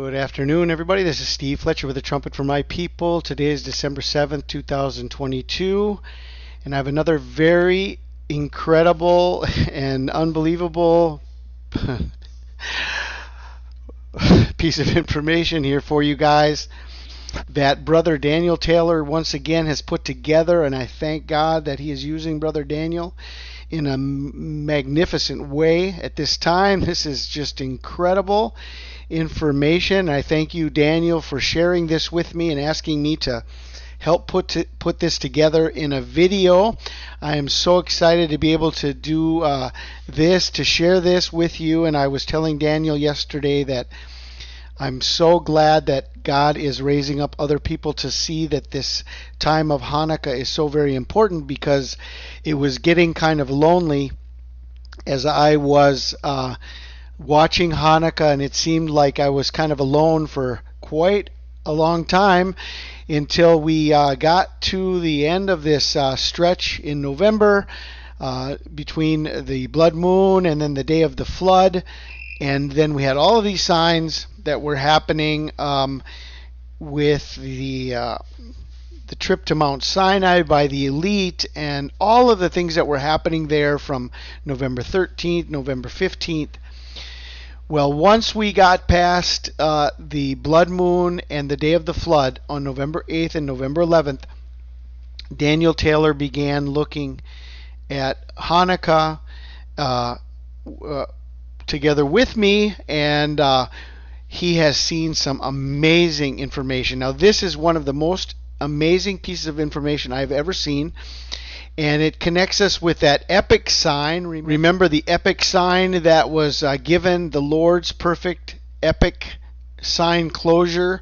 Good afternoon, everybody. This is Steve Fletcher with a trumpet for my people. Today is December 7th, 2022, and I have another very incredible and unbelievable piece of information here for you guys that Brother Daniel Taylor once again has put together, and I thank God that he is using Brother Daniel in a magnificent way at this time. This is just incredible information. I thank you, Daniel, for sharing this with me and asking me to help put this together in a video. I am so excited to be able to do this, to share this with you. And I was telling Daniel yesterday that I'm so glad that God is raising up other people to see that this time of Hanukkah is so very important, because it was getting kind of lonely as I was watching Hanukkah, and it seemed like I was kind of alone for quite a long time until we got to the end of this stretch in November between the blood moon and then the day of the flood. And then we had all of these signs that were happening with the trip to Mount Sinai by the elite, and all of the things that were happening there from November 13th, November 15th. Well, once we got past the blood moon and the day of the flood on November 8th and November 11th, Daniel Taylor began looking at Hanukkah together with me, and he has seen some amazing information. Now, this is one of the most amazing pieces of information I've ever seen, and it connects us with that epic sign. Remember the epic sign that was given, the Lord's perfect epic sign closure,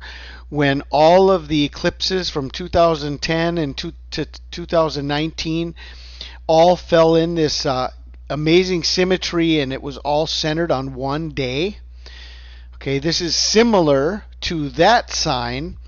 when all of the eclipses from 2010 and to 2019 all fell in this amazing symmetry, and it was all centered on one day. Okay, this is similar to that sign,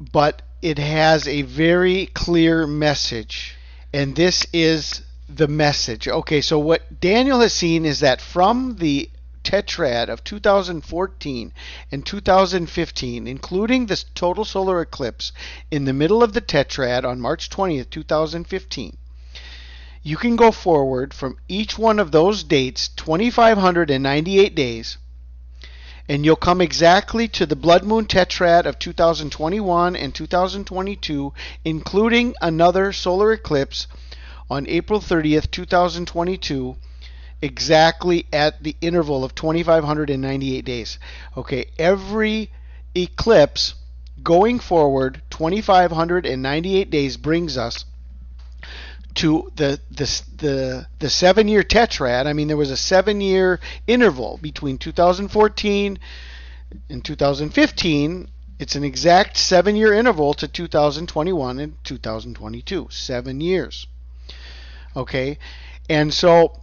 but it has a very clear message. And this is the message. Okay, so what Daniel has seen is that from the tetrad of 2014 and 2015, including this total solar eclipse in the middle of the tetrad on March 20th, 2015, you can go forward from each one of those dates 2,598 days, and you'll come exactly to the blood moon tetrad of 2021 and 2022, including another solar eclipse on April 30th, 2022, exactly at the interval of 2,598 days. Okay, every eclipse going forward 2,598 days brings us to the 7-year tetrad. I mean, there was a 7-year interval between 2014 and 2015. It's an exact 7-year interval to 2021 and 2022. 7 years. Okay, and so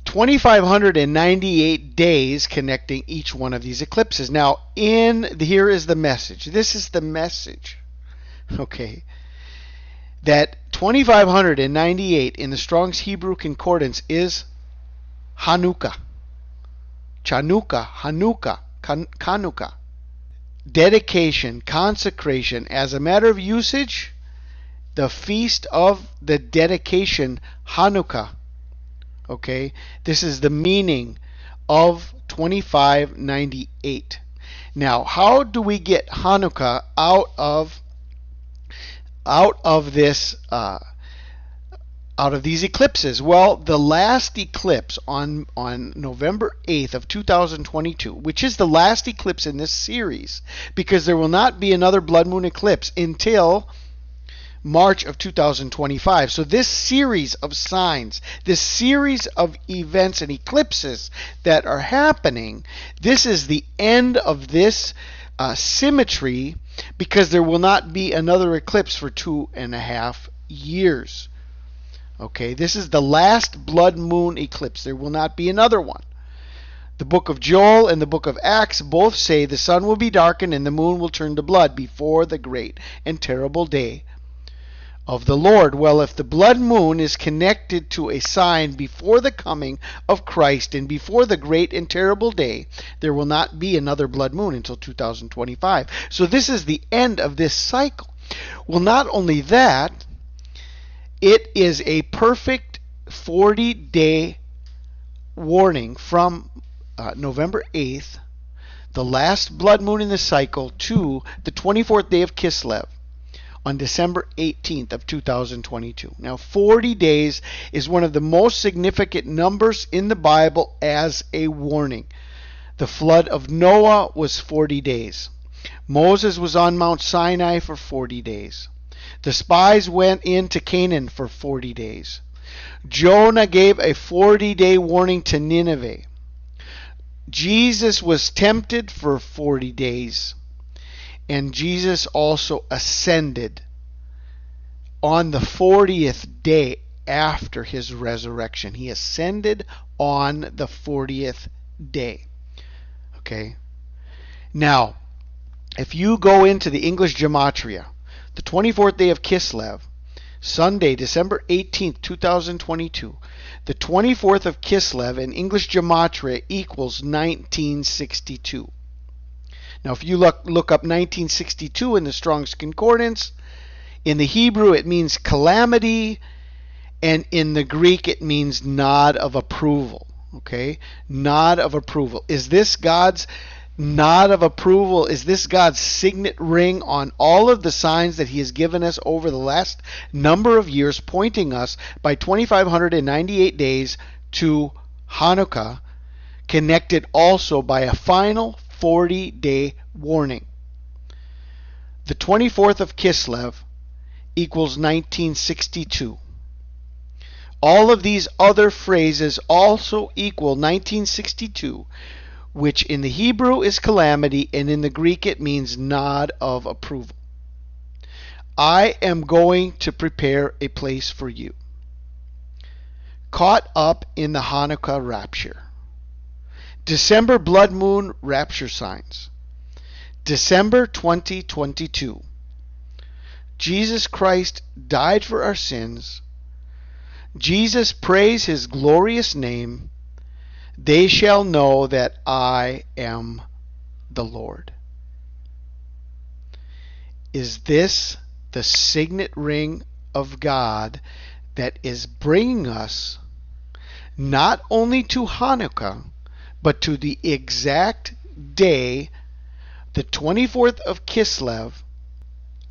2,598 days connecting each one of these eclipses. Now, here is the message. This is the message. Okay, that 2,598 in the Strong's Hebrew Concordance is Hanukkah. Chanukah, Hanukkah, Chanukah. Dedication, consecration. As a matter of usage, the feast of the dedication, Hanukkah. Okay, this is the meaning of 2,598. Now, how do we get Hanukkah out of this out of these eclipses? Well, the last eclipse on November 8th of 2022, which is the last eclipse in this series, because there will not be another blood moon eclipse until March of 2025. So this series of signs, this series of events and eclipses that are happening, this is the end of this symmetry, because there will not be another eclipse for 2.5 years. Okay, this is the last blood moon eclipse. There will not be another one. The book of Joel and the book of Acts both say the sun will be darkened and the moon will turn to blood before the great and terrible day of the Lord. Well, if the blood moon is connected to a sign before the coming of Christ and before the great and terrible day, there will not be another blood moon until 2025. So this is the end of this cycle. Well, not only that, it is a perfect 40-day warning from November 8th, the last blood moon in the cycle, to the 24th day of Kislev on December 18th of 2022. Now, 40 days is one of the most significant numbers in the Bible as a warning. The flood of Noah was 40 days. Moses was on Mount Sinai for 40 days. The spies went into Canaan for 40 days. Jonah gave a 40-day warning to Nineveh. Jesus was tempted for 40 days. And Jesus also ascended on the 40th day after his resurrection. He ascended on the 40th day. Okay? Now, if you go into the English Gematria, the 24th day of Kislev, Sunday, December 18th, 2022, the 24th of Kislev in English Gematria equals 1962. Now, if you look up 1962 in the Strong's Concordance, in the Hebrew it means calamity, and in the Greek it means nod of approval. Okay? Nod of approval. Is this God's nod of approval? Is this God's signet ring on all of the signs that he has given us over the last number of years, pointing us by 2,598 days to Hanukkah, connected also by a final 40-day warning? The 24th of Kislev equals 1962. All of these other phrases also equal 1962, which in the Hebrew is calamity, and in the Greek it means nod of approval. I am going to prepare a place for you. Caught up in the Hanukkah rapture. December blood moon rapture signs. December 2022. Jesus Christ died for our sins. Jesus praise his glorious name. They shall know that I am the Lord. Is this the signet ring of God that is bringing us not only to Hanukkah, but to the exact day, the 24th of Kislev,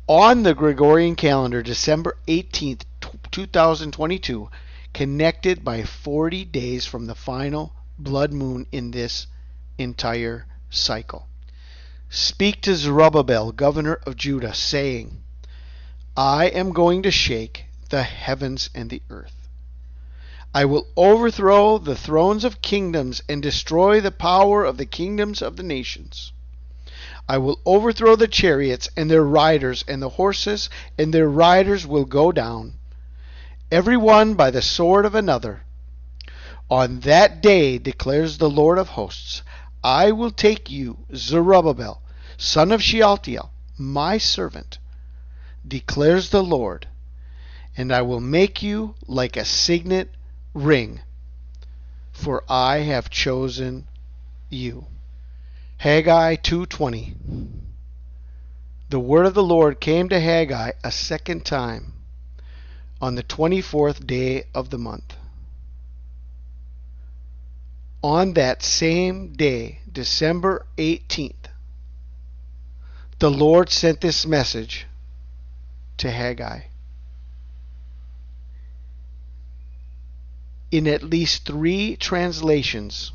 on the Gregorian calendar, December 18th, 2022, connected by 40 days from the final blood moon in this entire cycle? Speak to Zerubbabel, governor of Judah, saying, I am going to shake the heavens and the earth. I will overthrow the thrones of kingdoms and destroy the power of the kingdoms of the nations. I will overthrow the chariots and their riders, and the horses and their riders will go down, every one by the sword of another. On that day, declares the Lord of hosts, I will take you, Zerubbabel, son of Shealtiel, my servant, declares the Lord, and I will make you like a signet ring, for I have chosen you. Haggai 2:20. The word of the Lord came to Haggai a second time on the 24th day of the month. On that same day, December 18th, the Lord sent this message to Haggai. In at least 3 translations,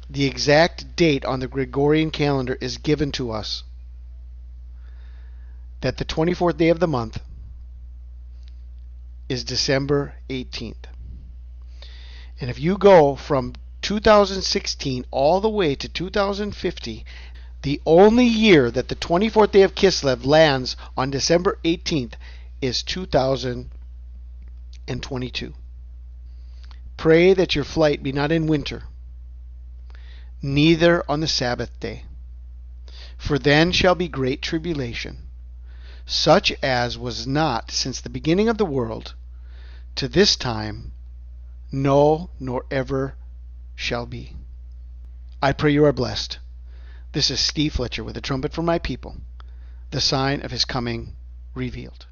the exact date on the Gregorian calendar is given to us, that the 24th day of the month is December 18th. And if you go from 2016 all the way to 2050, the only year that the 24th day of Kislev lands on December 18th is 2022. Pray that your flight be not in winter, neither on the Sabbath day, for then shall be great tribulation, such as was not since the beginning of the world to this time, no, nor ever shall be. I pray you are blessed. This is Steve Fletcher with a trumpet for my people, the sign of his coming revealed.